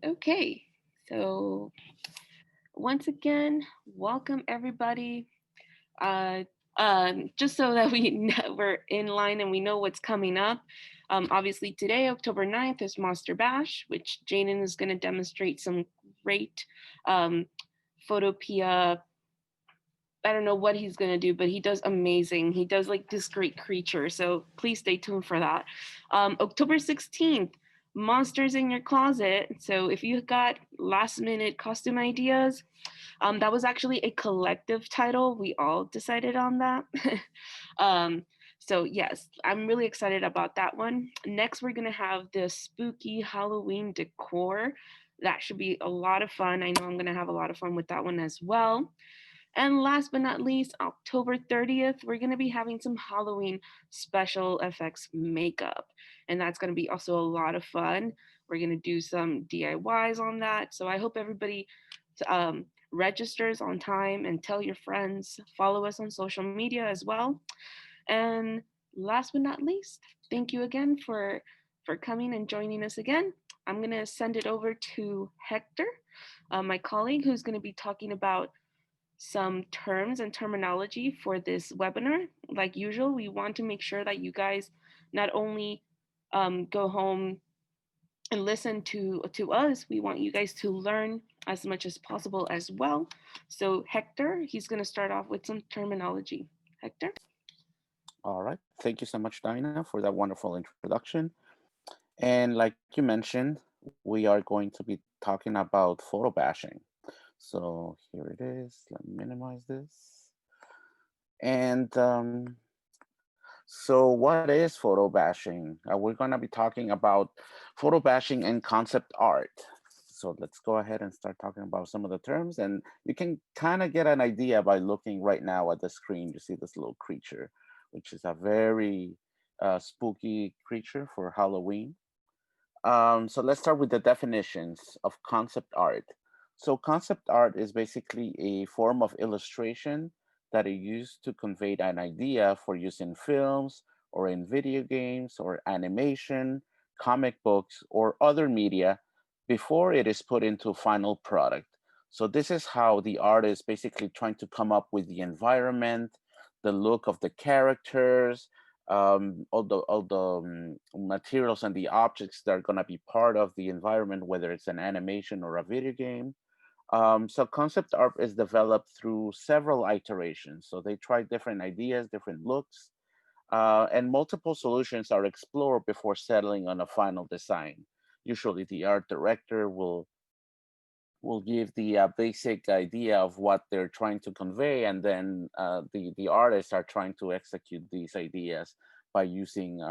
Okay, so once again, welcome everybody. Uh, just so that we're in line and we know what's coming up. Obviously, today, October 9th, is Monster Bash, which Jaden is going to demonstrate some great um, Photopea. I don't know what he's going to do, but he does amazing. He does like this great creature. So please stay tuned for that. October 16th, Monsters in Your Closet. So if you got last minute costume ideas, that was actually a collective title. We all decided on that. um, so yes, I'm really excited about that one. Next, we're gonna have the spooky Halloween decor. That should be a lot of fun. I know I'm gonna have a lot of fun with that one as well. And last but not least, October 30th, we're going to be having some Halloween special effects makeup. And that's going to be also a lot of fun. We're going to do some DIYs on that. So I hope everybody um, registers on time and tell your friends. Follow us on social media as well. And last but not least, thank you again for coming and joining us again. I'm going to send it over to Hector, my colleague, who's going to be talking about some terms and terminology for this webinar. Like usual, we want to make sure that you guys not only go home and listen to us, we want you guys to learn as much as possible as well. So Hector, he's going to start off with some terminology. Hector? All right. Thank you so much, Dinah, for that wonderful introduction. And like you mentioned, we are going to be talking about photo bashing. So here it is. Let me minimize this. And so what is photo bashing? We're going to be talking about photo bashing and concept art. So let's go ahead and start talking about some of the terms. And you can kind of get an idea by looking right now at the screen. You see this little creature, which is a very spooky creature for Halloween. So let's start with the definitions of concept art. So concept art is basically a form of illustration that is used to convey an idea for use in films or in video games or animation, comic books, or other media before it is put into a final product. So this is how the artist basically trying to come up with the environment, the look of the characters, all the materials and the objects that are going to be part of the environment, whether it's an animation or a video game. So concept art is developed through several iterations. So they try different ideas, different looks, and multiple solutions are explored before settling on a final design. Usually the art director will give the basic idea of what they're trying to convey, and then the artists are trying to execute these ideas by using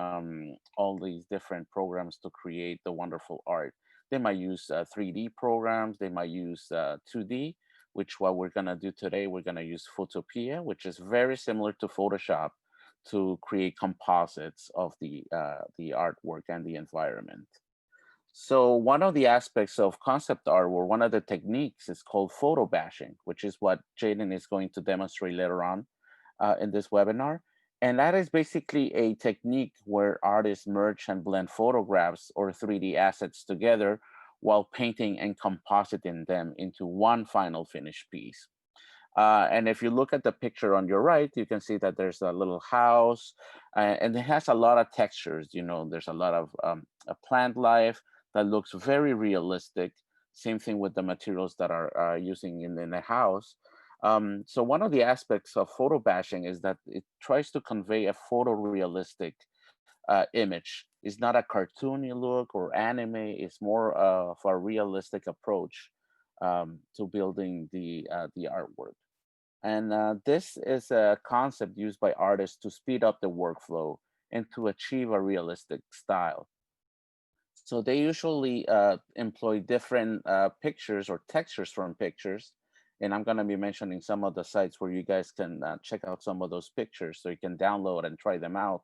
all these different programs to create the wonderful art. They might use 3D programs, they might use 2D, which what we're gonna do today, we're gonna use Photopea, which is very similar to Photoshop to create composites of the artwork and the environment. So one of the aspects of concept art, or one of the techniques, is called photo bashing, which is what Jaden is going to demonstrate later on in this webinar. And that is basically a technique where artists merge and blend photographs or 3D assets together while painting and compositing them into one final finished piece. And if you look at the picture on your right, you can see that there's a little house and it has a lot of textures. You know, there's a lot of a plant life that looks very realistic. Same thing with the materials that are using in the house. So one of the aspects of photo bashing is that it tries to convey a photorealistic image. It's not a cartoony look or anime. It's more of a realistic approach to building the artwork. And this is a concept used by artists to speed up the workflow and to achieve a realistic style. So they usually employ different pictures or textures from pictures. And I'm going to be mentioning some of the sites where you guys can check out some of those pictures so you can download and try them out.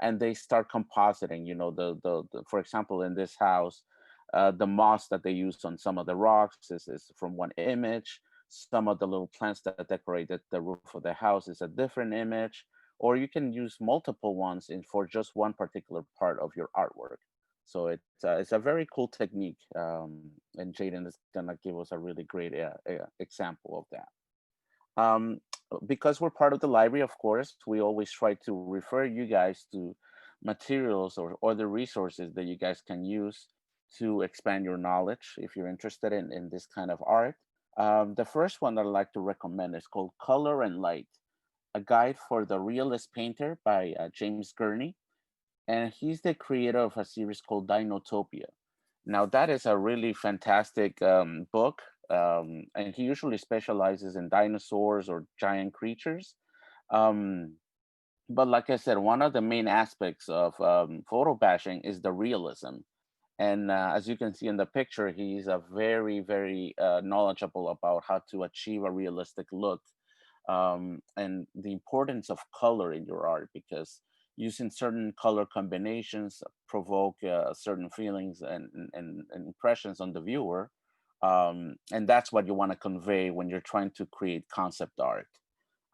And they start compositing, you know, for example, in this house, the moss that they use on some of the rocks is from one image. Some of the little plants that decorated the roof of the house is a different image, or you can use multiple ones in for just one particular part of your artwork. It's a very cool technique, and Jaden is gonna give us a really great example of that. Um, because we're part of the library, of course, we always try to refer you guys to materials or other resources that you guys can use to expand your knowledge if you're interested in this kind of art. The first one that I'd like to recommend is called Color and Light, a guide for the realist painter by James Gurney. And he's the creator of a series called Dinotopia. Now, that is a really fantastic book, and he usually specializes in dinosaurs or giant creatures. Um, but like I said, one of the main aspects of photo bashing is the realism. And as you can see in the picture, he's a very knowledgeable about how to achieve a realistic look, and the importance of color in your art, because using certain color combinations provoke certain feelings and impressions on the viewer, and that's what you want to convey when you're trying to create concept art.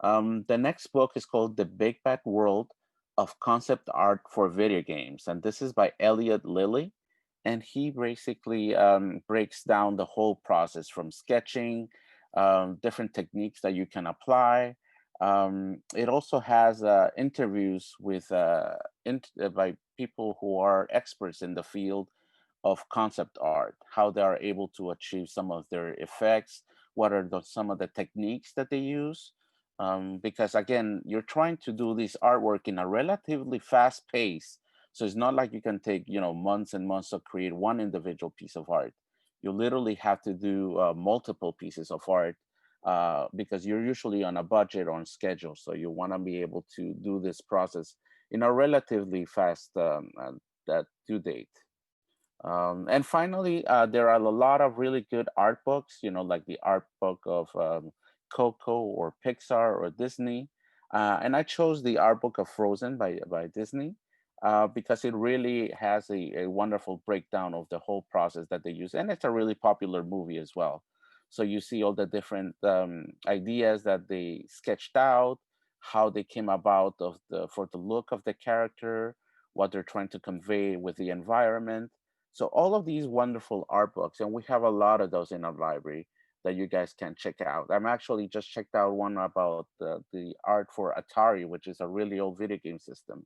The next book is called The Big Bad World of Concept Art for Video Games, and this is by Elliot Lilly. And he basically breaks down the whole process from sketching, different techniques that you can apply. It also has interviews with by people who are experts in the field of concept art, how they are able to achieve some of their effects, what are some of the techniques that they use. Because again, you're trying to do this artwork in a relatively fast pace. So it's not like you can take, months and months to create one individual piece of art. You literally have to do multiple pieces of art, because you're usually on a budget or on schedule. So you want to be able to do this process in a relatively fast that due date. And finally, there are a lot of really good art books, like the art book of Coco or Pixar or Disney. And I chose the art book of Frozen by Disney, because it really has a wonderful breakdown of the whole process that they use. And it's a really popular movie as well. So you see all the different ideas that they sketched out, how they came about for the look of the character, what they're trying to convey with the environment. So all of these wonderful art books, and we have a lot of those in our library that you guys can check out. I'm actually just checked out one about the art for Atari, which is a really old video game system.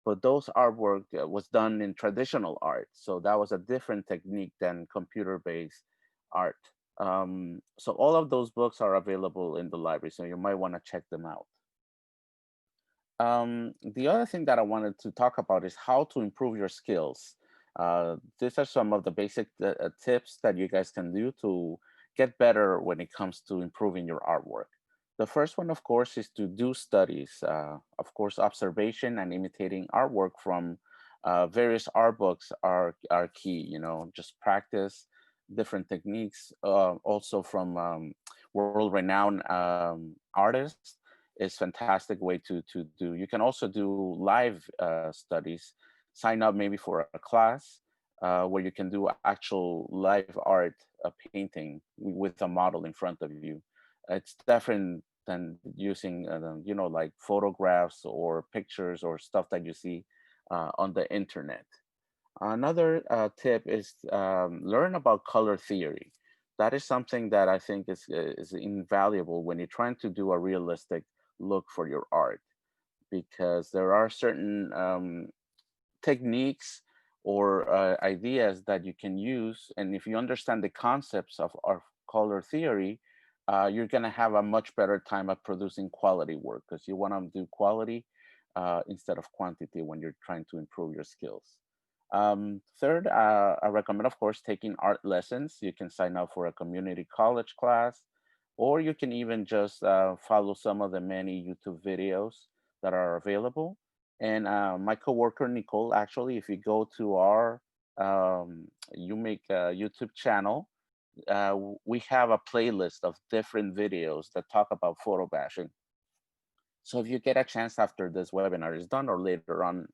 But those artwork was done in traditional art, so that was a different technique than computer-based art. So all of those books are available in the library, so you might want to check them out. The other thing that I wanted to talk about is how to improve your skills. These are some of the basic tips that you guys can do to get better when it comes to improving your artwork. The first one, of course, is to do studies. Of course, observation and imitating artwork from various art books are key. Just practice different techniques. Also from world-renowned artists is fantastic way to do. You can also do live studies. Sign up maybe for a class where you can do actual live art painting with a model in front of you. It's different than using like photographs or pictures or stuff that you see on the internet. Another tip is learn about color theory. That is something that I think is invaluable when you're trying to do a realistic look for your art, because there are certain techniques or ideas that you can use, and if you understand the concepts of color theory, you're going to have a much better time at producing quality work, because you want to do quality instead of quantity when you're trying to improve your skills. Third, I recommend, of course, taking art lessons. You can sign up for a community college class, or you can even just follow some of the many YouTube videos that are available. And my coworker Nicole, actually, if you go to our YOUmake YouTube channel, we have a playlist of different videos that talk about photo bashing. So if you get a chance after this webinar is done or later on,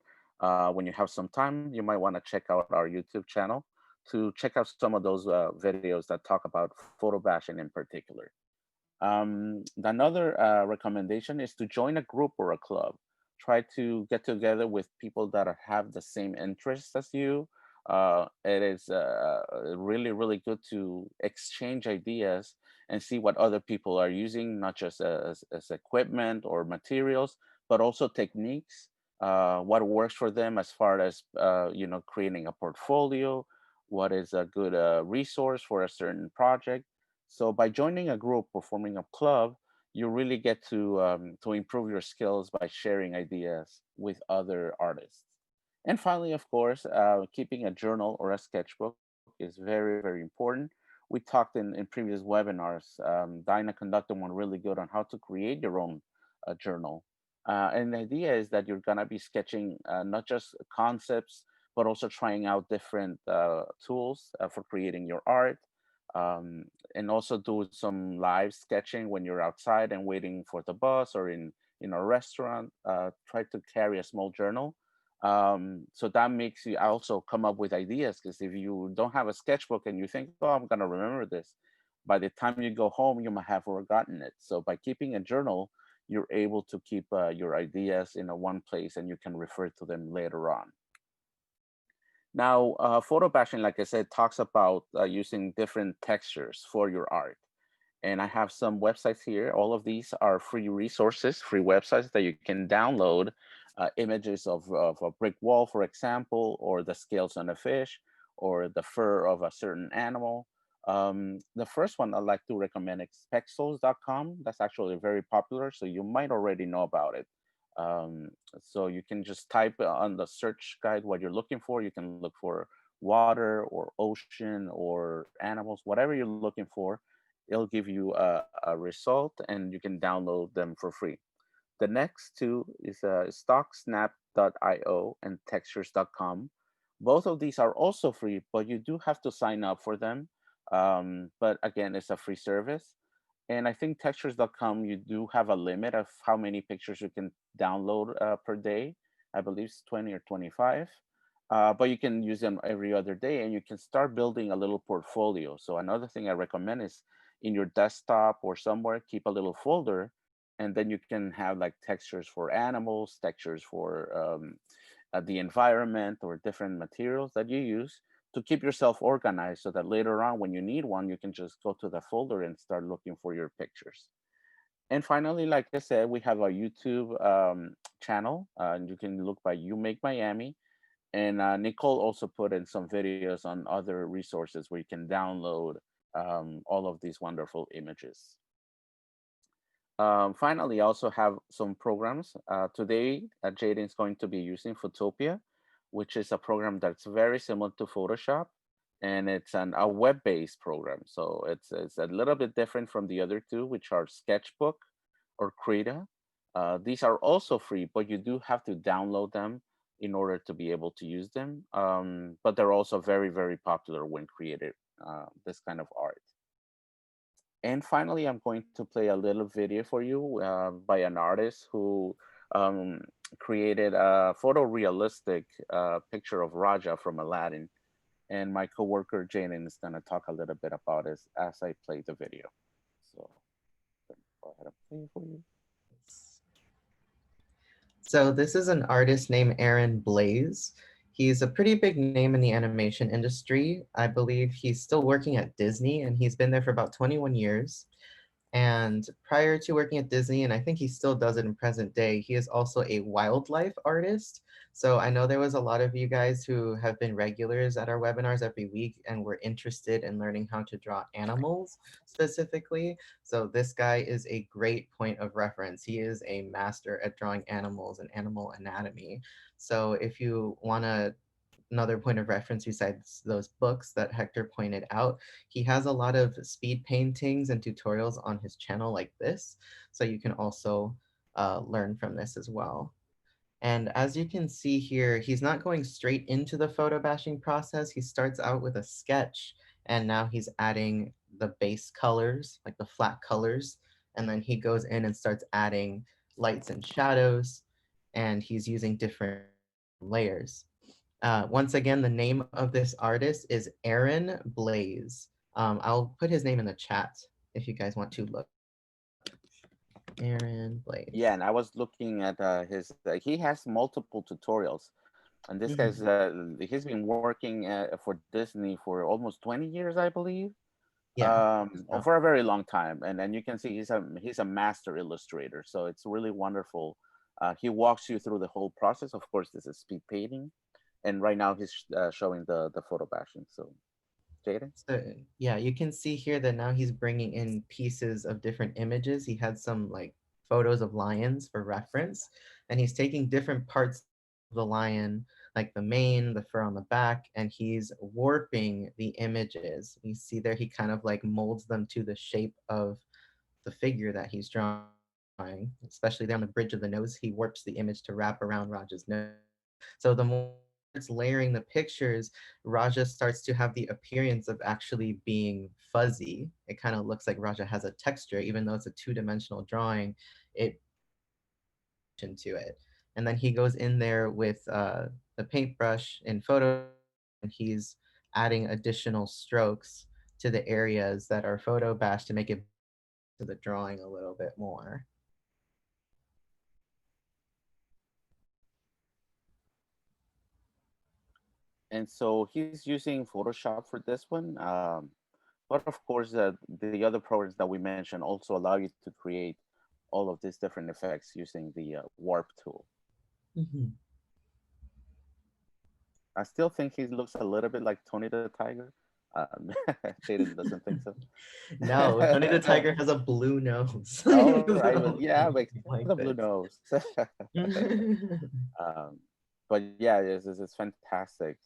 when you have some time, you might want to check out our YouTube channel to check out some of those videos that talk about photo bashing in particular. Another recommendation is to join a group or a club. Try to get together with people that have the same interests as you, It is really, really good to exchange ideas and see what other people are using, not just as equipment or materials, but also techniques, what works for them as far as, creating a portfolio, what is a good resource for a certain project. So by joining a group or forming a club, you really get to improve your skills by sharing ideas with other artists. And finally, of course, keeping a journal or a sketchbook is very, very important. We talked in previous webinars. Dinah conducted one really good on how to create your own journal. And the idea is that you're going to be sketching not just concepts, but also trying out different tools for creating your art. And also do some live sketching when you're outside and waiting for the bus or in a restaurant. Try to carry a small journal, so that makes you also come up with ideas, because if you don't have a sketchbook and you think, oh, I'm going to remember this, by the time you go home you might have forgotten it. So by keeping a journal, you're able to keep your ideas in a one place and you can refer to them later on. Now, photo bashing, like I said, talks about using different textures for your art. And I have some websites here. All of these are free resources, free websites that you can download, images of a brick wall, for example, or the scales on a fish, or the fur of a certain animal. The first one I'd like to recommend is pexels.com. That's actually very popular, so you might already know about it. Um, so you can just type on the search guide what you're looking for. You can look for water or ocean or animals, whatever you're looking for. It'll give you a result and you can download them for free. The next two is stocksnap.io and textures.com. Both of these are also free, but you do have to sign up for them. But again, it's a free service. And I think textures.com, you do have a limit of how many pictures you can download per day. I believe it's 20 or 25. But you can use them every other day and you can start building a little portfolio. So another thing I recommend is in your desktop or somewhere, keep a little folder, and then you can have like textures for animals, textures for the environment, or different materials that you use to keep yourself organized, so that later on when you need one, you can just go to the folder and start looking for your pictures. And finally, like I said, we have a YouTube channel. And you can look by YOUmake Miami. And Nicole also put in some videos on other resources where you can download all of these wonderful images. Finally, I also have some programs. Today, Jaden is going to be using Photopea, which is a program that's very similar to Photoshop, and it's a web-based program. So it's a little bit different from the other two, which are Sketchbook or Krita. These are also free, but you do have to download them in order to be able to use them. But they're also very, very popular when created this kind of art. And finally, I'm going to play a little video for you by an artist who um, created a photorealistic picture of Raja from Aladdin. And my coworker Jaden is going to talk a little bit about it as I play the video. So go ahead and play it for you. So this is an artist named Aaron Blaze. He's a pretty big name in the animation industry. I believe he's still working at Disney and he's been there for about 21 years. And prior to working at Disney, and I think he still does it in present day, he is also a wildlife artist. So I know there was a lot of you guys who have been regulars at our webinars every week and were interested in learning how to draw animals specifically. So this guy is a great point of reference. He is a master at drawing animals and animal anatomy. So if you want to another point of reference besides those books that Hector pointed out, he has a lot of speed paintings and tutorials on his channel like this. So you can also learn from this as well. And as you can see here, he's not going straight into the photo bashing process. He starts out with a sketch and now he's adding the base colors, like the flat colors. And then he goes in and starts adding lights and shadows. And he's using different layers. Once again, the name of this artist is Aaron Blaze. I'll put his name in the chat if you guys want to look. Aaron Blaze. Yeah, and I was looking at his, he has multiple tutorials. And this guy's Mhm. he's been working for Disney for almost 20 years, I believe, Yeah. Just or about. for a very long time. And you can see he's a master illustrator, so it's really wonderful. He walks you through the whole process. Of course, this is speed painting, and right now he's showing the photo bashing. So, Jaden. So yeah, you can see here that now he's bringing in pieces of different images. He had some like photos of lions for reference, and he's taking different parts of the lion, like the mane, the fur on the back, and he's warping the images. You see there, he kind of like molds them to the shape of the figure that he's drawing, especially there on the bridge of the nose. He warps the image to wrap around Raja's nose. So the more it's layering the pictures, Raja starts to have the appearance of actually being fuzzy. It kind of looks like Raja has a texture, even though it's a two-dimensional drawing. It into it, and then he goes in there with the paintbrush in photo, and he's adding additional strokes to the areas that are photo bashed to make it to the drawing a little bit more. And so he's using Photoshop for this one. But of course, the other programs that we mentioned also allow you to create all of these different effects using the warp tool. Mhm. I still think he looks a little bit like Tony the Tiger. Jaden doesn't think so. No, Tony the Tiger has a blue nose. All right, well, So yeah, makes anything sense for like the blue this. nose. But yeah, it's fantastic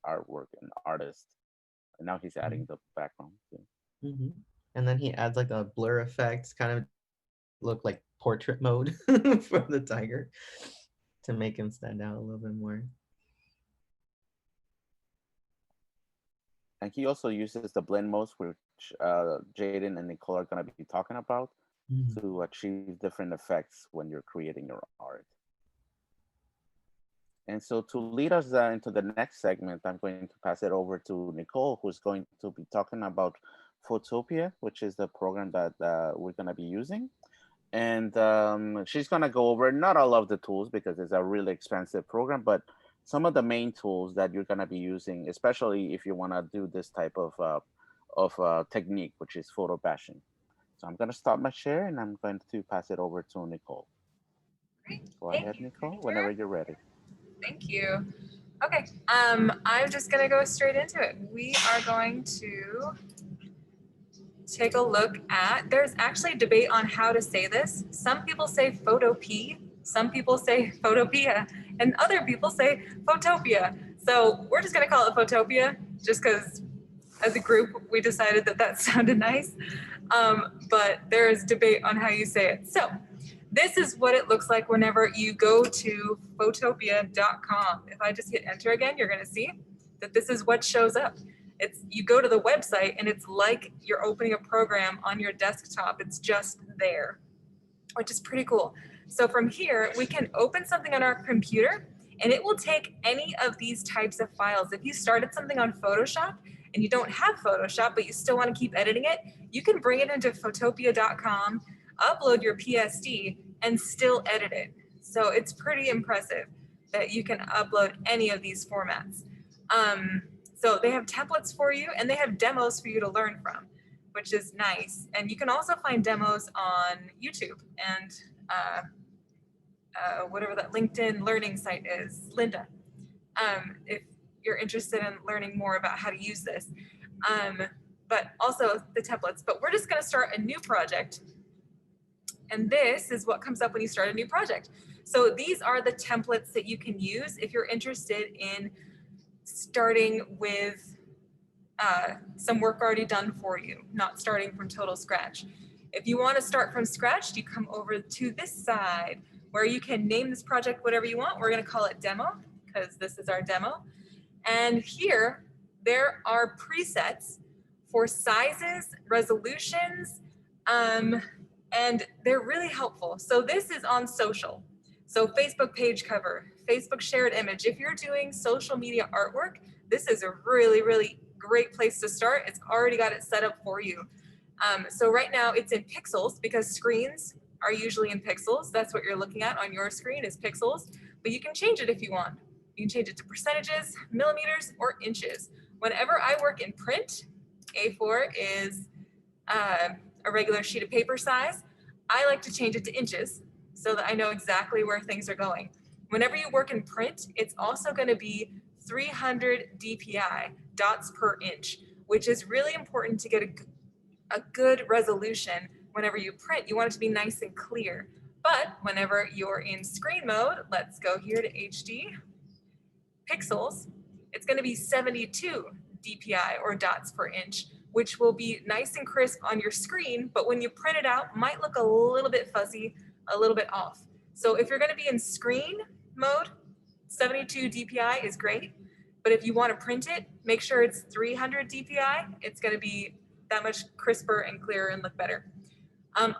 artwork and artist. And now he's adding the background too. Mhm. And then he adds like a blur effect, kind of look like portrait mode for the tiger to make him stand out a little bit more. And he also uses the blend modes, which Jaden and Nicole are going to be talking about Mhm. to achieve different effects when you're creating your art. And so to lead us into the next segment, I'm going to pass it over to Nicole, who's going to be talking about Photopea, which is the program that we're going to be using. And she's going to go over not all of the tools because it's a really expensive program, but some of the main tools that you're going to be using, especially if you want to do this type of technique, which is photo bashing. So I'm going to stop my share and I'm going to pass it over to Nicole. Great. Go Thank ahead, you, Nicole, whenever Victor. you're ready. Thank you. Okay, I'm just gonna go straight into it. We are going to take a look at, there's actually a debate on how to say this. Some people say Photopea, some people say Photopea, and other people say Photopea. So we're just gonna call it Photopea just because as a group we decided that that sounded nice. But there is debate on how you say it. So this is what it looks like whenever you go to photopea.com. If I just hit enter again, you're going to see that this is what shows up. It's you go to the website and it's like you're opening a program on your desktop. It's just there, which is pretty cool. So from here, we can open something on our computer and it will take any of these types of files. If you started something on Photoshop and you don't have Photoshop, but you still want to keep editing it, you can bring it into photopea.com, upload your PSD, and still edit it. So it's pretty impressive that you can upload any of these formats. So they have templates for you and they have demos for you to learn from, which is nice. And you can also find demos on YouTube and whatever that LinkedIn learning site is, Linda, if you're interested in learning more about how to use this. But also the templates. But we're just going to start a new project. And this is what comes up when you start a new project. So these are the templates that you can use if you're interested in starting with some work already done for you, not starting from total scratch. If you want to start from scratch, you come over to this side where you can name this project whatever you want. We're going to call it demo because this is our demo. And here, there are presets for sizes, resolutions, and they're really helpful. So this is on social. So Facebook page cover, Facebook shared image. If you're doing social media artwork, this is a really, really great place to start. It's already got it set up for you. So right now it's in pixels because screens are usually in pixels. That's what you're looking at on your screen is pixels, but you can change it if you want. You can change it to percentages, millimeters, or inches. Whenever I work in print, A4 is a regular sheet of paper size. I like to change it to inches so that I know exactly where things are going. Whenever you work in print, it's also going to be 300 DPI, dots per inch, which is really important to get a good resolution. Whenever you print, you want it to be nice and clear. But whenever you're in screen mode, let's go here to HD, pixels, it's going to be 72 DPI or dots per inch, which will be nice and crisp on your screen, but when you print it out, might look a little bit fuzzy, a little bit off. So if you're going to be in screen mode, 72 DPI is great, but if you want to print it, make sure it's 300 DPI. It's going to be that much crisper and clearer and look better.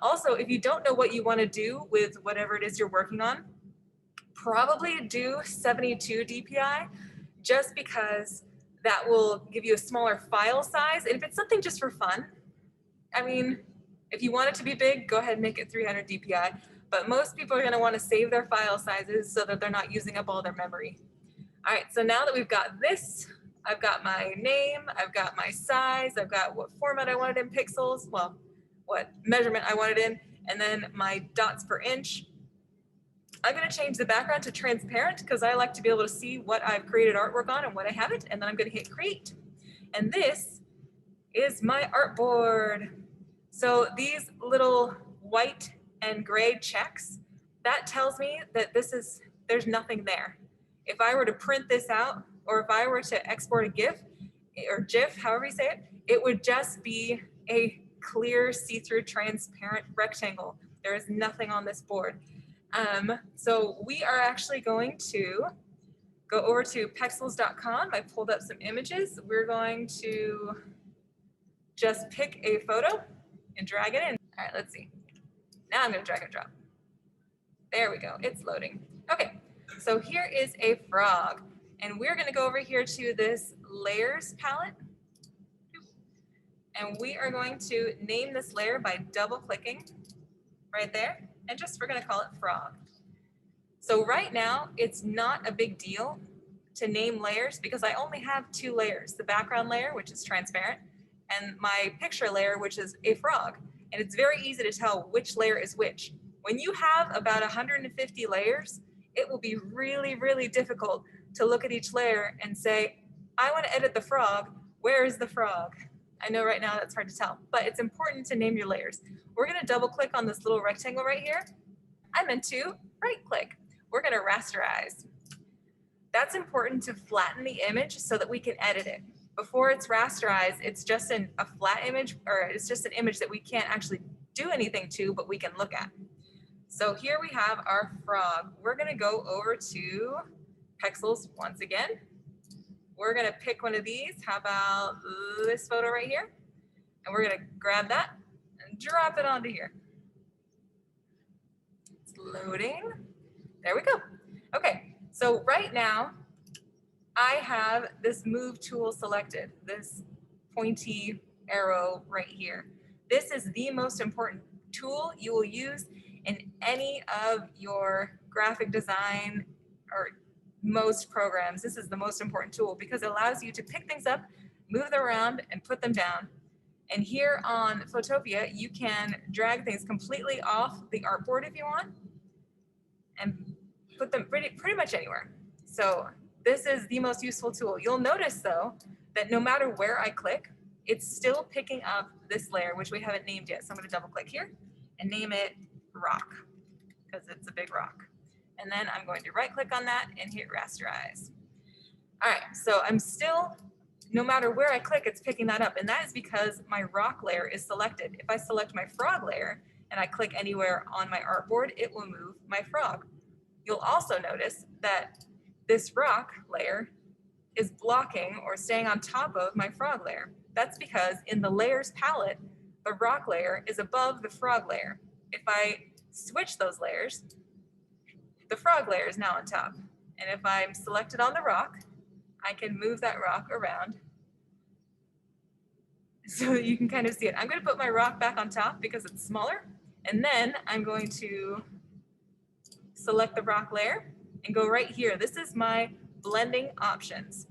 Also, if you don't know what you want to do with whatever it is you're working on, probably do 72 DPI just because that will give you a smaller file size. And if it's something just for fun, I mean, if you want it to be big, go ahead and make it 300 DPI. But most people are going to want to save their file sizes so that they're not using up all their memory. All right, so now that we've got this, I've got my name, I've got my size, I've got what format I want it in pixels, well, what measurement I want it in, and then my dots per inch. I'm going to change the background to transparent because I like to be able to see what I've created artwork on and what I haven't, and then I'm going to hit create. And this is my artboard. So these little white and gray checks, that tells me that there's nothing there. If I were to print this out, or if I were to export a GIF or GIF, however you say it, it would just be a clear, see-through, transparent rectangle. There is nothing on this board. So we are actually going to go over to pexels.com. I pulled up some images. We're going to just pick a photo and drag it in. All right, let's see. Now I'm going to drag and drop. There we go. It's loading. Okay, so here is a frog. And we're going to go over here to this layers palette. And we are going to name this layer by double clicking right there. And just we're going to call it frog. So right now, it's not a big deal to name layers because I only have two layers, the background layer, which is transparent, and my picture layer, which is a frog. And it's very easy to tell which layer is which. When you have about 150 layers, it will be really, really difficult to look at each layer and say, I want to edit the frog. Where is the frog? I know right now that's hard to tell, but it's important to name your layers. We're going to double click on this little rectangle right here. I meant to right click. We're going to rasterize. That's important to flatten the image so that we can edit it. Before it's rasterized, it's just a flat image, or it's just an image that we can't actually do anything to, but we can look at. So here we have our frog. We're going to go over to Pexels once again. We're going to pick one of these. How about this photo right here? And we're going to grab that and drop it onto here. It's loading. There we go. Okay, so right now I have this move tool selected, this pointy arrow right here. This is the most important tool you will use in any of your graphic design or most programs. This is the most important tool because it allows you to pick things up, move them around, and put them down. And here on Photopea, you can drag things completely off the artboard if you want and put them pretty much anywhere. So this is the most useful tool. You'll notice though, that no matter where I click, it's still picking up this layer, which we haven't named yet. So I'm gonna double click here and name it rock because it's a big rock. And then I'm going to right click on that and hit rasterize. All right, so I'm still, no matter where I click, it's picking that up. And that is because my rock layer is selected. If I select my frog layer and I click anywhere on my artboard, it will move my frog. You'll also notice that this rock layer is blocking or staying on top of my frog layer. That's because in the layers palette, the rock layer is above the frog layer. If I switch those layers, the frog layer is now on top. And if I'm selected on the rock, I can move that rock around so that you can kind of see it. I'm going to put my rock back on top because it's smaller. And then I'm going to select the rock layer and go right here. This is my blending options.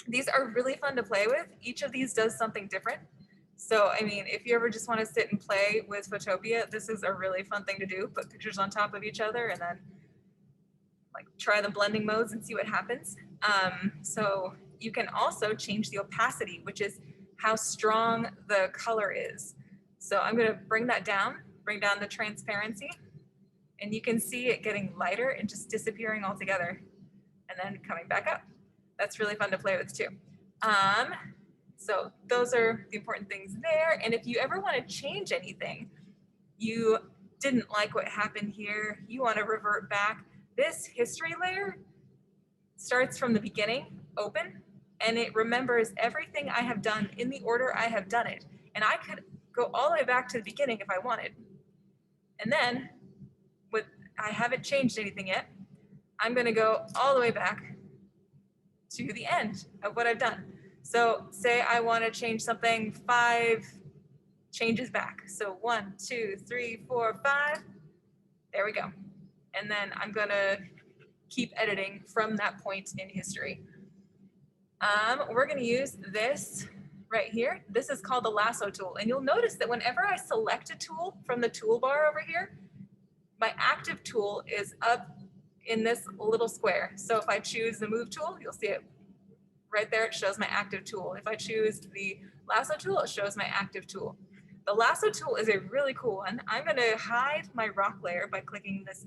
These are really fun to play with. Each of these does something different. So, I mean, if you ever just want to sit and play with Photopea, this is a really fun thing to do. Put pictures on top of each other and then like try the blending modes and see what happens. So you can also change the opacity, which is how strong the color is. So I'm going to bring down the transparency, and you can see it getting lighter and just disappearing altogether and then coming back up. That's really fun to play with too. So those are the important things there. And if you ever want to change anything, you didn't like what happened here, you want to revert back, this history layer starts from the beginning, open, and it remembers everything I have done in the order I have done it. And I could go all the way back to the beginning if I wanted. And then, I haven't changed anything yet, I'm going to go all the way back to the end of what I've done. So say I want to change something 5 changes back. So 1, 2, 3, 4, 5. There we go. And then I'm going to keep editing from that point in history. We're going to use this right here. This is called the lasso tool. And you'll notice that whenever I select a tool from the toolbar over here, my active tool is up in this little square. So if I choose the move tool, you'll see it right there. It shows my active tool. If I choose the lasso tool, it shows my active tool. The lasso tool is a really cool one. I'm going to hide my rock layer by clicking this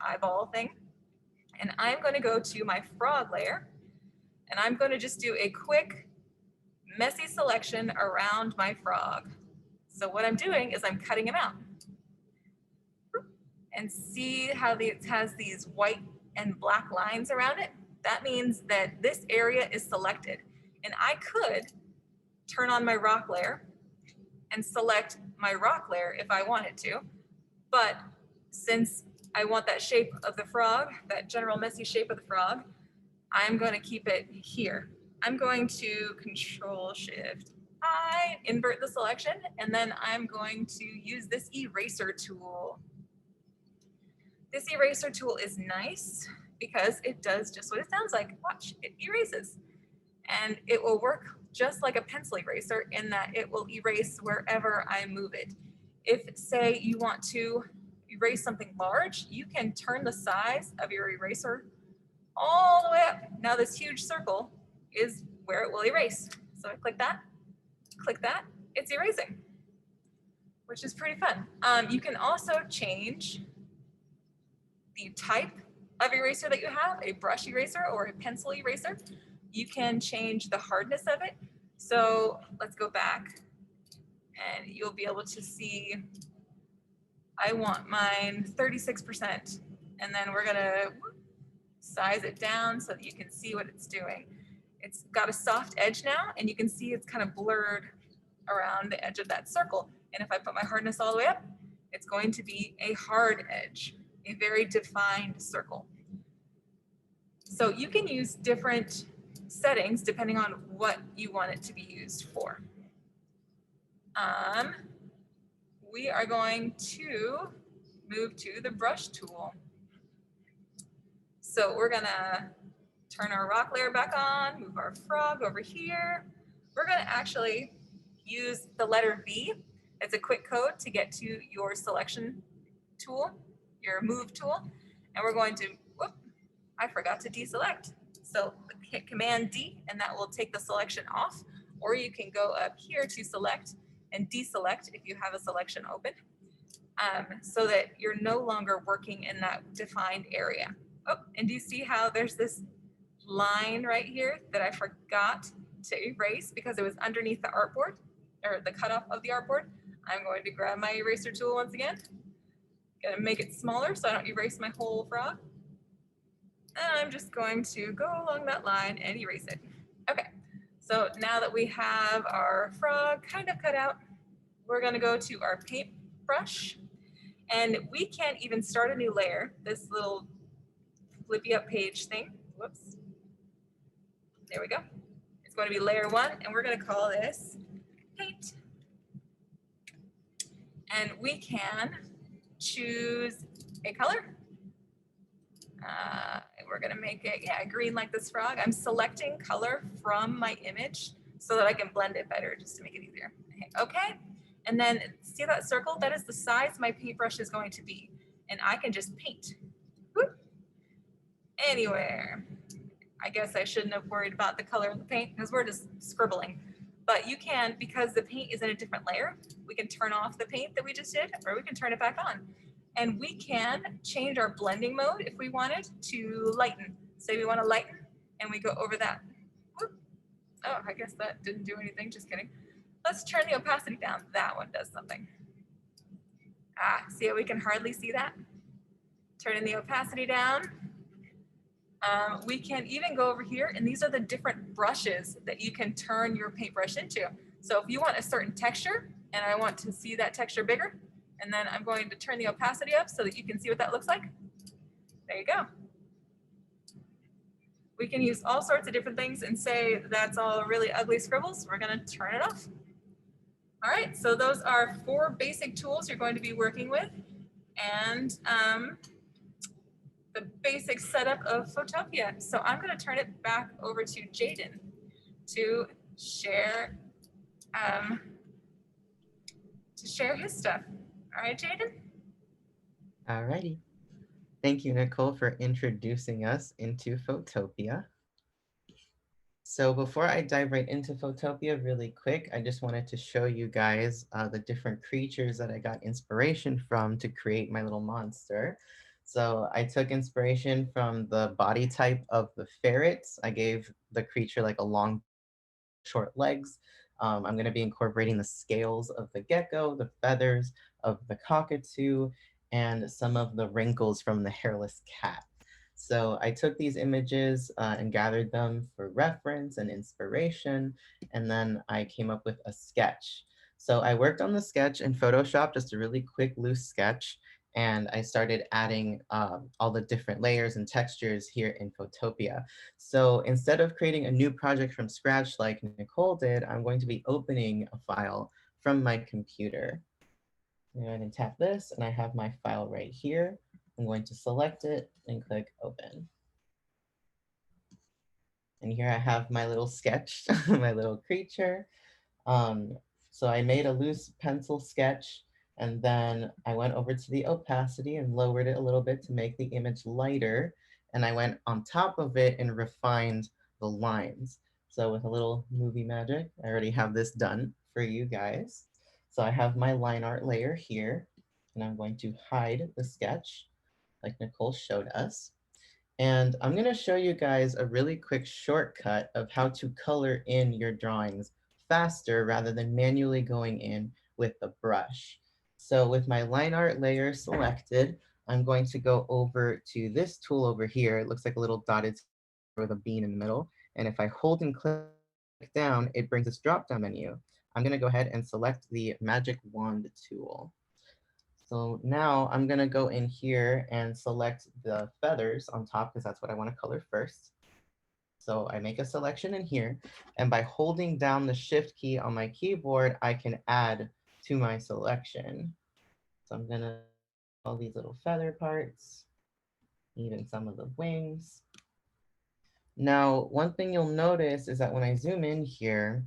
eyeball thing. And I'm going to go to my frog layer. And I'm going to just do a quick, messy selection around my frog. So what I'm doing is I'm cutting him out. And see how it has these white and black lines around it? That means that this area is selected. And I could turn on my rock layer and select my rock layer if I wanted to. But since I want that shape of the frog, that general messy shape of the frog, I'm going to keep it here. I'm going to Control-Shift-I, invert the selection, and then I'm going to use this eraser tool. This eraser tool is nice because it does just what it sounds like. Watch, it erases. And it will work just like a pencil eraser in that it will erase wherever I move it. If, say, you want to erase something large, you can turn the size of your eraser all the way up. Now this huge circle is where it will erase. So I click that, it's erasing, which is pretty fun. You can also change the type of eraser that you have, a brush eraser or a pencil eraser. You can change the hardness of it. So let's go back and you'll be able to see, I want mine 36%. And then we're gonna size it down so that you can see what it's doing. It's got a soft edge now, and you can see it's kind of blurred around the edge of that circle. And if I put my hardness all the way up, it's going to be a hard edge, a very defined circle. So you can use different settings depending on what you want it to be used for. We are going to move to the brush tool. So we're gonna turn our rock layer back on, move our frog over here. We're gonna actually use the letter V. It's a quick code to get to your selection tool, your move tool. And we're going to, whoop, I forgot to deselect. So hit Command D and that will take the selection off. Or you can go up here to select and deselect if you have a selection open, so that you're no longer working in that defined area. Oh, and do you see how there's this line right here that I forgot to erase because it was underneath the artboard or the cutoff of the artboard? I'm going to grab my eraser tool once again. Gonna make it smaller so I don't erase my whole frog. And I'm just going to go along that line and erase it. Okay, so now that we have our frog kind of cut out, we're gonna go to our paintbrush. And we can't even start a new layer, this little flippy up page thing. Whoops. There we go. It's going to be layer 1, and we're going to call this paint. And we can choose a color. We're we're gonna make it, yeah, green like this frog. I'm selecting color from my image so that I can blend it better, just to make it easier. Okay, and then see that circle? That is the size my paintbrush is going to be. And I can just paint. Whoop. Anywhere. I guess I shouldn't have worried about the color of the paint because we're just scribbling. But you can, because the paint is in a different layer, we can turn off the paint that we just did, or we can turn it back on. And we can change our blending mode if we wanted to lighten. Say we want to lighten, and we go over that. Whoop. Oh, I guess that didn't do anything, just kidding. Let's turn the opacity down. That one does something. Ah, see how we can hardly see that? Turning the opacity down. We can even go over here, and these are the different brushes that you can turn your paintbrush into. So if you want a certain texture, and I want to see that texture bigger, and then I'm going to turn the opacity up so that you can see what that looks like. There you go. We can use all sorts of different things and say that's all really ugly scribbles. We're going to turn it off. All right, so those are 4 basic tools you're going to be working with. And the basic setup of Photopea. So I'm going to turn it back over to Jaden to share his stuff. All right, Jaden? Alrighty. Thank you, Nicole, for introducing us into Photopea. So before I dive right into Photopea really quick, I just wanted to show you guys the different creatures that I got inspiration from to create my little monster. So I took inspiration from the body type of the ferrets. I gave the creature like a long, short legs. I'm going to be incorporating the scales of the gecko, the feathers of the cockatoo, and some of the wrinkles from the hairless cat. So I took these images and gathered them for reference and inspiration, and then I came up with a sketch. So I worked on the sketch in Photoshop, just a really quick, loose sketch, and I started adding all the different layers and textures here in Photopea. So instead of creating a new project from scratch like Nicole did, I'm going to be opening a file from my computer. I'm going to tap this, and I have my file right here. I'm going to select it and click open. And here I have my little sketch, my little creature. So I made a loose pencil sketch, and then I went over to the opacity and lowered it a little bit to make the image lighter. And I went on top of it and refined the lines. So with a little movie magic, I already have this done for you guys. So I have my line art layer here, and I'm going to hide the sketch like Nicole showed us. And I'm going to show you guys a really quick shortcut of how to color in your drawings faster rather than manually going in with the brush. So with my line art layer selected, I'm going to go over to this tool over here. It looks like a little dotted with a bean in the middle. And if I hold and click down, it brings this drop-down menu. I'm going to go ahead and select the magic wand tool. So now I'm gonna go in here and select the feathers on top because that's what I want to color first. So I make a selection in here, and by holding down the shift key on my keyboard, I can add to my selection. So I'm gonna all these little feather parts, even some of the wings. Now, one thing you'll notice is that when I zoom in here,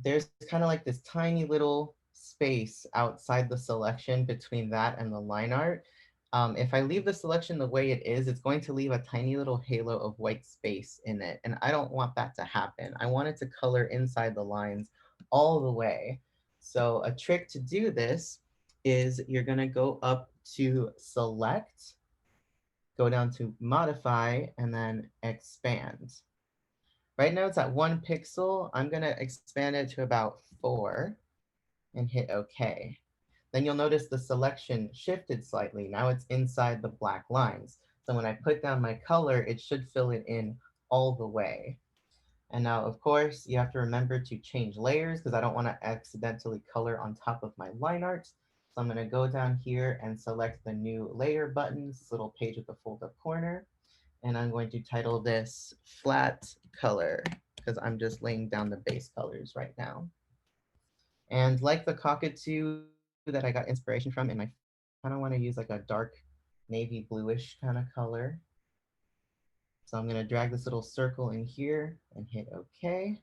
there's kind of like this tiny little space outside the selection between that and the line art. If I leave the selection the way it is, it's going to leave a tiny little halo of white space in it. And I don't want that to happen. I want it to color inside the lines all the way. So a trick to do this is you're gonna go up to select, go down to modify, and then expand. Right now it's at 1 pixel. I'm gonna expand it to about 4 and hit OK. Then you'll notice the selection shifted slightly. Now it's inside the black lines. So when I put down my color, it should fill it in all the way. And now, of course, you have to remember to change layers because I don't want to accidentally color on top of my line art. So I'm going to go down here and select the new layer button, this little page with the fold up corner. And I'm going to title this flat color because I'm just laying down the base colors right now. And like the cockatoo that I got inspiration from in my, I kind of want to use like a dark navy bluish kind of color. So I'm gonna drag this little circle in here and hit OK.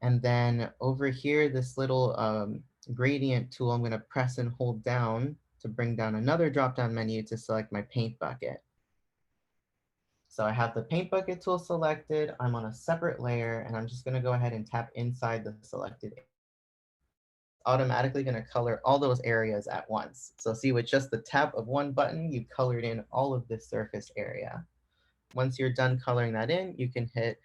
And then over here, this little gradient tool, I'm gonna press and hold down to bring down another drop-down menu to select my paint bucket. So I have the paint bucket tool selected, I'm on a separate layer, and I'm just gonna go ahead and tap inside the selected area. It's automatically gonna color all those areas at once. So see, with just the tap of one button, you colored in all of this surface area. Once you're done coloring that in, you can hit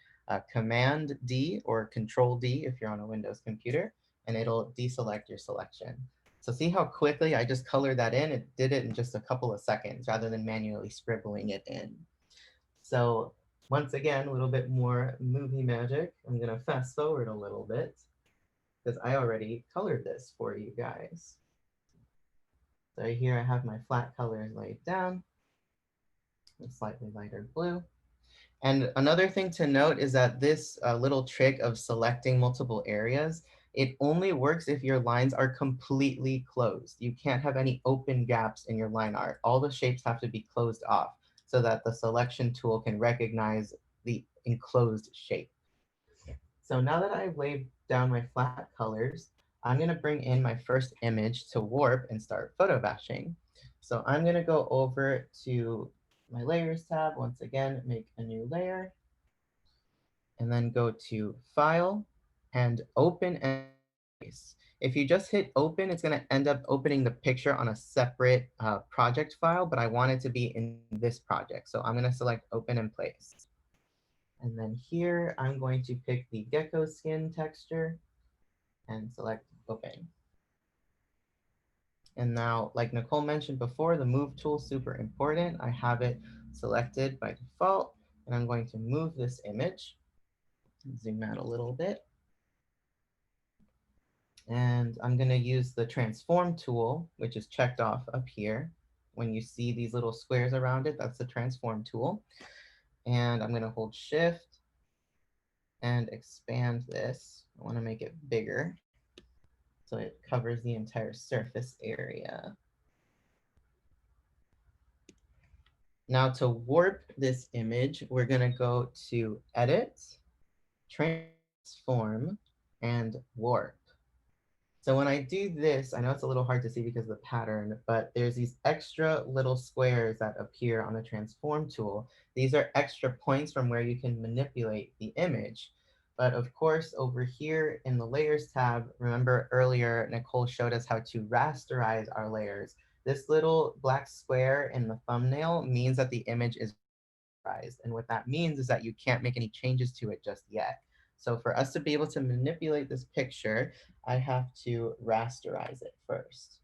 Command D or Control D if you're on a Windows computer, and it'll deselect your selection. So see how quickly I just colored that in? It did it in just a couple of seconds rather than manually scribbling it in. So once again, a little bit more movie magic. I'm gonna fast forward a little bit because I already colored this for you guys. So here I have my flat colors laid down, a slightly lighter blue. And another thing to note is that this little trick of selecting multiple areas, it only works if your lines are completely closed. You can't have any open gaps in your line art. All the shapes have to be closed off so that the selection tool can recognize the enclosed shape. So now that I've laid down my flat colors, I'm gonna bring in my first image to warp and start photo bashing. So I'm gonna go over to my layers tab, once again, make a new layer, and then go to File and Open and Place. If you just hit open, it's gonna end up opening the picture on a separate project file, but I want it to be in this project. So I'm gonna select Open and Place. And then here, I'm going to pick the gecko skin texture and select Open. And now, like Nicole mentioned before, the move tool is super important. I have it selected by default, and I'm going to move this image. Zoom out a little bit. And I'm gonna use the transform tool, which is checked off up here. When you see these little squares around it, that's the transform tool. And I'm gonna hold shift and expand this. I wanna make it bigger so it covers the entire surface area. Now to warp this image, we're gonna go to Edit, Transform, and Warp. So when I do this, I know it's a little hard to see because of the pattern, but there's these extra little squares that appear on the transform tool. These are extra points from where you can manipulate the image. But of course, over here in the layers tab, remember earlier, Nicole showed us how to rasterize our layers. This little black square in the thumbnail means that the image is rasterized. And what that means is that you can't make any changes to it just yet. So for us to be able to manipulate this picture, I have to rasterize it first.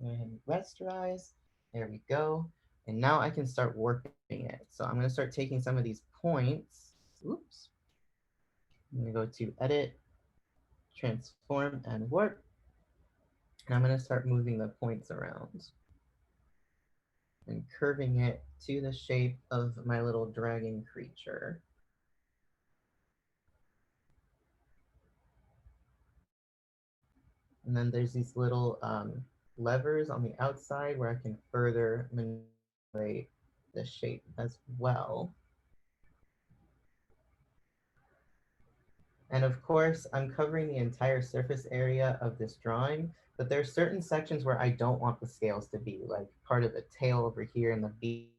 Go ahead and rasterize. There we go. And now I can start warping it. So I'm going to start taking some of these points. Oops. I'm going to go to Edit, Transform, and Warp. And I'm going to start moving the points around and curving it to the shape of my little dragon creature. And then there's these little levers on the outside where I can further manipulate the shape as well. And of course, I'm covering the entire surface area of this drawing, but there are certain sections where I don't want the scales to be, like part of the tail over here and the beak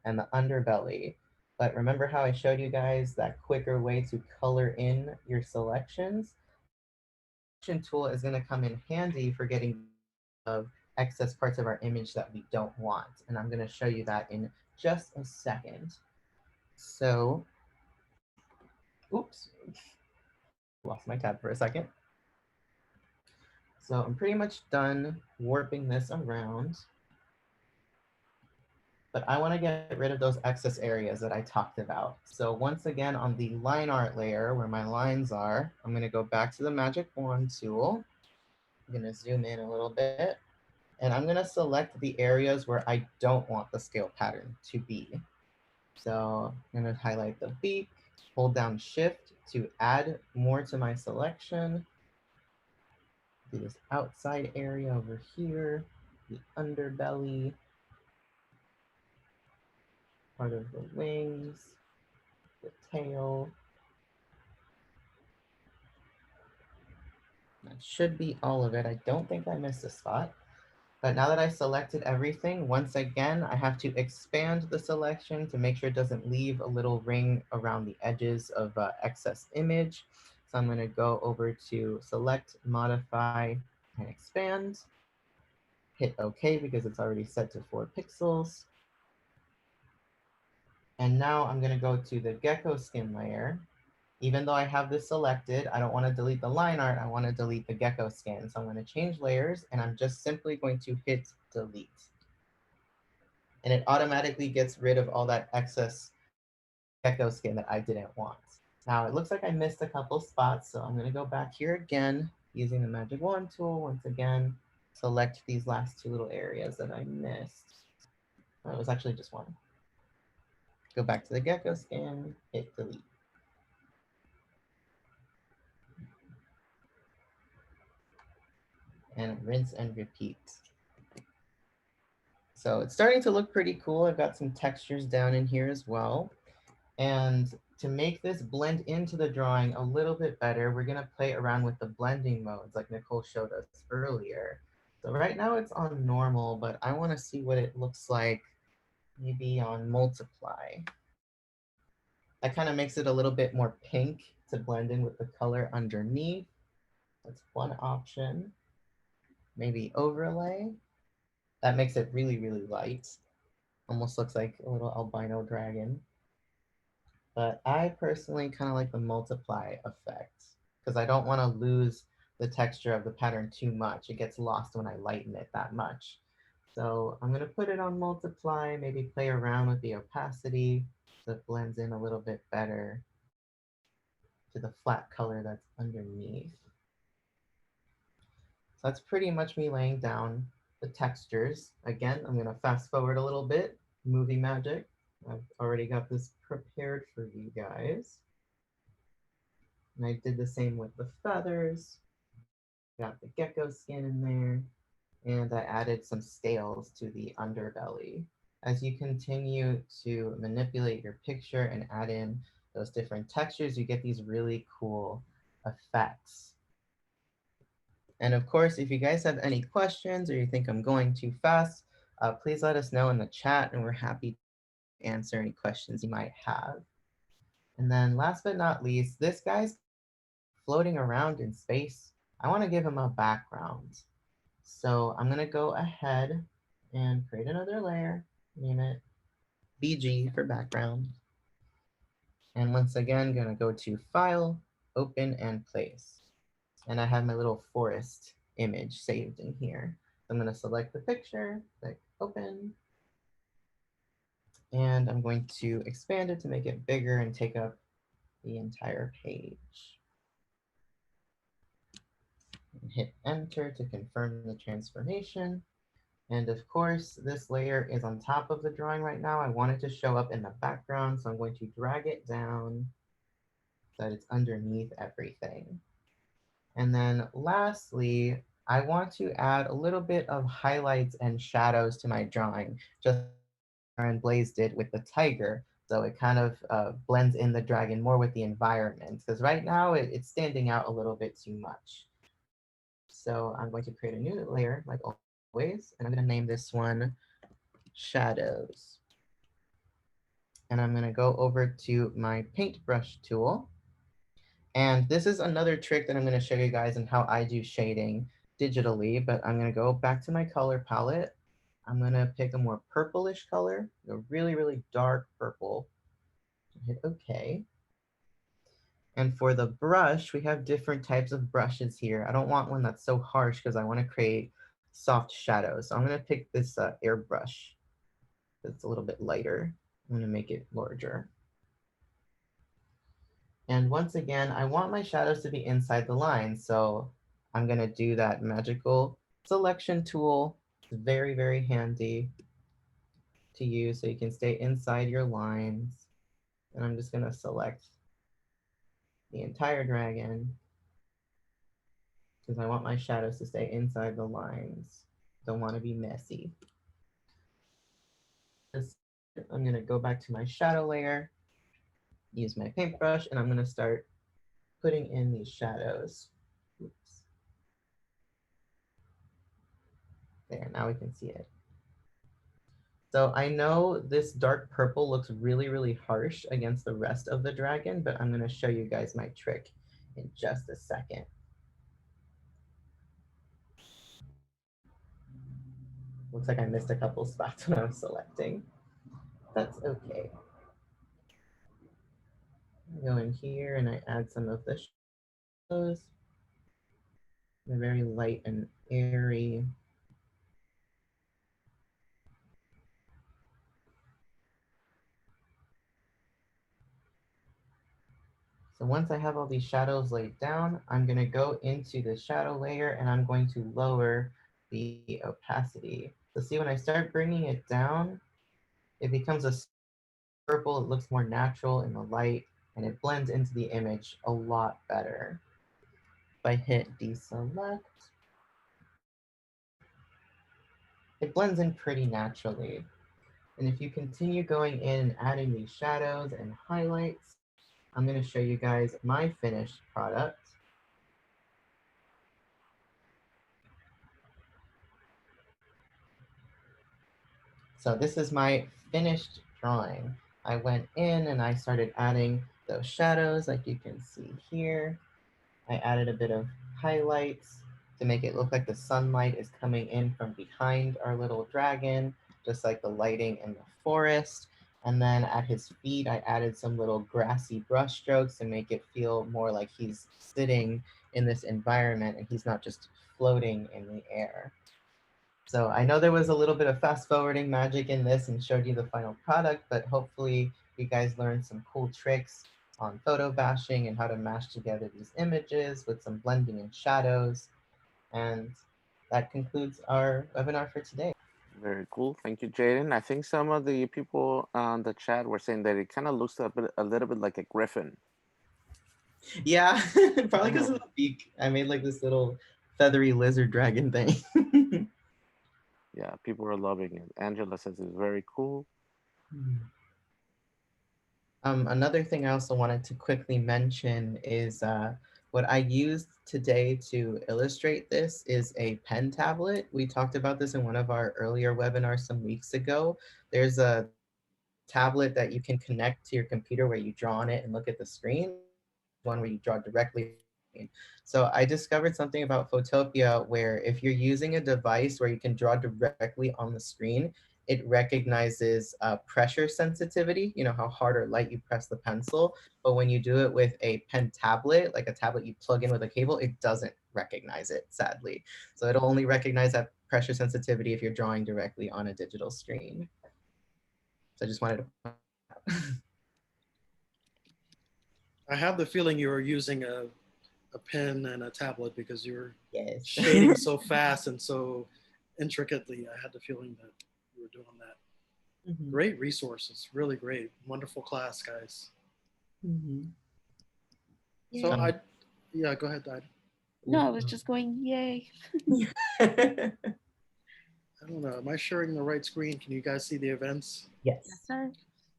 and the underbelly. But remember how I showed you guys that quicker way to color in your selections? Selection tool is going to come in handy for getting of excess parts of our image that we don't want. And I'm going to show you that in just a second. So, oops, lost my tab for a second. So I'm pretty much done warping this around. But I want to get rid of those excess areas that I talked about. So once again, on the line art layer where my lines are, I'm going to go back to the magic wand tool. I'm going to zoom in a little bit. And I'm going to select the areas where I don't want the scale pattern to be. So I'm going to highlight the beak, hold down shift to add more to my selection. Do this outside area over here, the underbelly. part of the wings, the tail. That should be all of it. I don't think I missed a spot. But now that I selected everything, once again, I have to expand the selection to make sure it doesn't leave a little ring around the edges of excess image. So I'm gonna go over to select, modify, and expand. Hit OK because it's already set to 4 pixels. And now I'm gonna go to the gecko skin layer. Even though I have this selected, I don't want to delete the line art, I want to delete the gecko skin. So I'm going to change layers and I'm just simply going to hit delete. And it automatically gets rid of all that excess gecko skin that I didn't want. Now it looks like I missed a couple spots, so I'm going to go back here again using the magic wand tool once again, select these last 2 little areas that I missed. Oh, it was actually just one. Go back to the gecko skin, hit delete. And rinse and repeat. So it's starting to look pretty cool. I've got some textures down in here as well. And to make this blend into the drawing a little bit better, we're gonna play around with the blending modes like Nicole showed us earlier. So right now it's on normal, but I wanna see what it looks like maybe on multiply. That kind of makes it a little bit more pink to blend in with the color underneath. That's one option. Maybe overlay. That makes it really, really light. Almost looks like a little albino dragon. But I personally kind of like the multiply effect because I don't want to lose the texture of the pattern too much. It gets lost when I lighten it that much. So I'm going to put it on multiply, maybe play around with the opacity so it blends in a little bit better to the flat color that's underneath. So that's pretty much me laying down the textures. Again, I'm going to fast forward a little bit, movie magic. I've already got this prepared for you guys. And I did the same with the feathers. Got the gecko skin in there. And I added some scales to the underbelly. As you continue to manipulate your picture and add in those different textures, you get these really cool effects. And of course, if you guys have any questions or you think I'm going too fast, please let us know in the chat and we're happy to answer any questions you might have. And then last but not least, this guy's floating around in space. I want to give him a background. So I'm going to go ahead and create another layer, name it BG for background. And once again, going to go to File, Open, and Place. And I have my little forest image saved in here. I'm going to select the picture, click Open, and I'm going to expand it to make it bigger and take up the entire page. Hit Enter to confirm the transformation. And of course, this layer is on top of the drawing right now. I want it to show up in the background, so I'm going to drag it down so that it's underneath everything. And then lastly, I want to add a little bit of highlights and shadows to my drawing, just like Aaron Blaze did with the tiger. So it kind of blends in the dragon more with the environment, because right now it's standing out a little bit too much. So I'm going to create a new layer, like always, and I'm going to name this one Shadows. And I'm going to go over to my paintbrush tool. And this is another trick that I'm going to show you guys on how I do shading digitally, but I'm going to go back to my color palette. I'm going to pick a more purplish color, a really, really dark purple. Hit OK. And for the brush, we have different types of brushes here. I don't want one that's so harsh because I want to create soft shadows. So I'm going to pick this airbrush that's a little bit lighter. I'm going to make it larger. And once again, I want my shadows to be inside the line. So I'm going to do that magical selection tool. It's very, very handy to use so you can stay inside your lines. And I'm just going to select the entire dragon because I want my shadows to stay inside the lines. Don't want to be messy. I'm gonna go back to my shadow layer, use my paintbrush, and I'm gonna start putting in these shadows. Oops. There, now we can see it. So I know this dark purple looks really, really harsh against the rest of the dragon, but I'm gonna show you guys my trick in just a second. Looks like I missed a couple spots when I was selecting. That's okay. I go in here and I add some of the shadows. They're very light and airy. So once I have all these shadows laid down, I'm going to go into the shadow layer and I'm going to lower the opacity. So see, when I start bringing it down, it becomes a purple. It looks more natural in the light and it blends into the image a lot better. If I hit deselect, it blends in pretty naturally. And if you continue going in and adding these shadows and highlights, I'm going to show you guys my finished product. So this is my finished drawing. I went in and I started adding those shadows like you can see here. I added a bit of highlights to make it look like the sunlight is coming in from behind our little dragon, just like the lighting in the forest. And then at his feet, I added some little grassy brush strokes to make it feel more like he's sitting in this environment and he's not just floating in the air. So I know there was a little bit of fast forwarding magic in this and showed you the final product, but hopefully you guys learned some cool tricks on photo bashing and how to mash together these images with some blending and shadows. And that concludes our webinar for today. Very cool. Thank you, Jaden. I think some of the people on the chat were saying that it kind of looks a little bit like a griffin. Yeah, probably because of the beak. I made like this little feathery lizard dragon thing. Yeah, people are loving it. Angela says it's very cool. Another thing I also wanted to quickly mention is what I used today to illustrate this is a pen tablet. We talked about this in one of our earlier webinars some weeks ago. There's a tablet that you can connect to your computer where you draw on it and look at the screen, one where you draw directly. So I discovered something about Photopea where if you're using a device where you can draw directly on the screen, it recognizes pressure sensitivity, you know, how hard or light you press the pencil. But when you do it with a pen tablet, like a tablet you plug in with a cable, it doesn't recognize it, sadly. So it'll only recognize that pressure sensitivity if you're drawing directly on a digital screen. So I just wanted to point that out. I have the feeling you were using a pen and a tablet because you were Yes. shading so fast and so intricately. I had the feeling that you were doing that. Mm-hmm. Great resources, really great. Wonderful class, guys. Mm-hmm. So yeah, go ahead, Dad. No, I was just going, yay. I don't know. Am I sharing the right screen? Can you guys see the events? Yes. Yes, sir.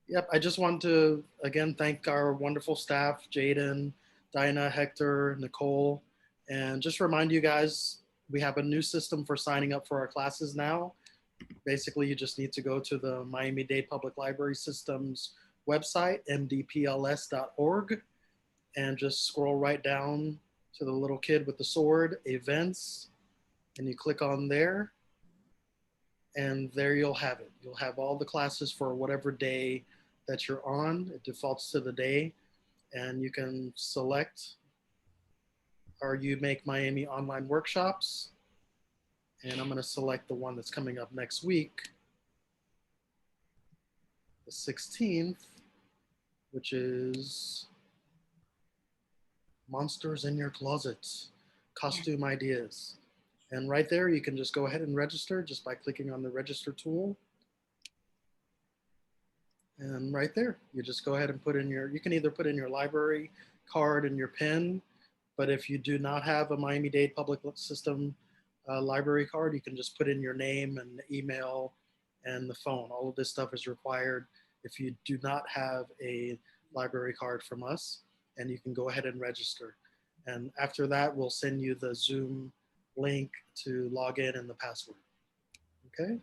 Yep. I just want to again thank our wonderful staff, Jaden, Dinah, Hector, Nicole, and just remind you guys we have a new system for signing up for our classes now. Basically, you just need to go to the Miami-Dade Public Library System's website, mdpls.org, and just scroll right down to the little kid with the sword, events, and you click on there, and there you'll have it. You'll have all the classes for whatever day that you're on. It defaults to the day, and you can select our YOUmake Miami online workshops. And I'm going to select the one that's coming up next week, the 16th, which is Monsters in Your Closets, Costume Ideas. And right there, you can just go ahead and register just by clicking on the register tool. And right there, you just go ahead and put in you can either put in your library card and your pen, but if you do not have a Miami-Dade Public System library card, you can just put in your name and email and the phone. All of this stuff is required if you do not have a library card from us, and you can go ahead and register. And after that, we'll send you the Zoom link to log in and the password. Okay?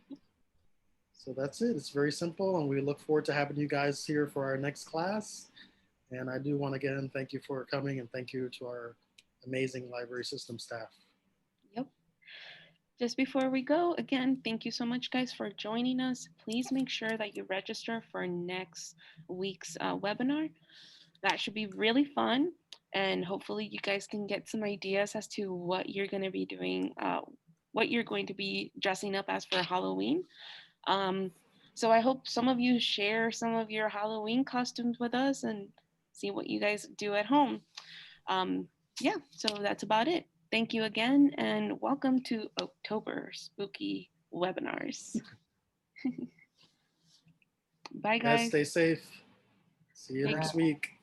So that's it. It's very simple, and we look forward to having you guys here for our next class. And I do want to again thank you for coming, and thank you to our amazing library system staff. Yep. Just before we go, again, thank you so much, guys, for joining us. Please make sure that you register for next week's webinar. That should be really fun. And hopefully you guys can get some ideas as to what you're going to be doing, what you're going to be dressing up as for Halloween. So I hope some of you share some of your Halloween costumes with us and see what you guys do at home. Yeah, so that's about it. Thank you again, and welcome to October Spooky Webinars. Bye, Yes, guys. stay safe. See you Thank next you. week.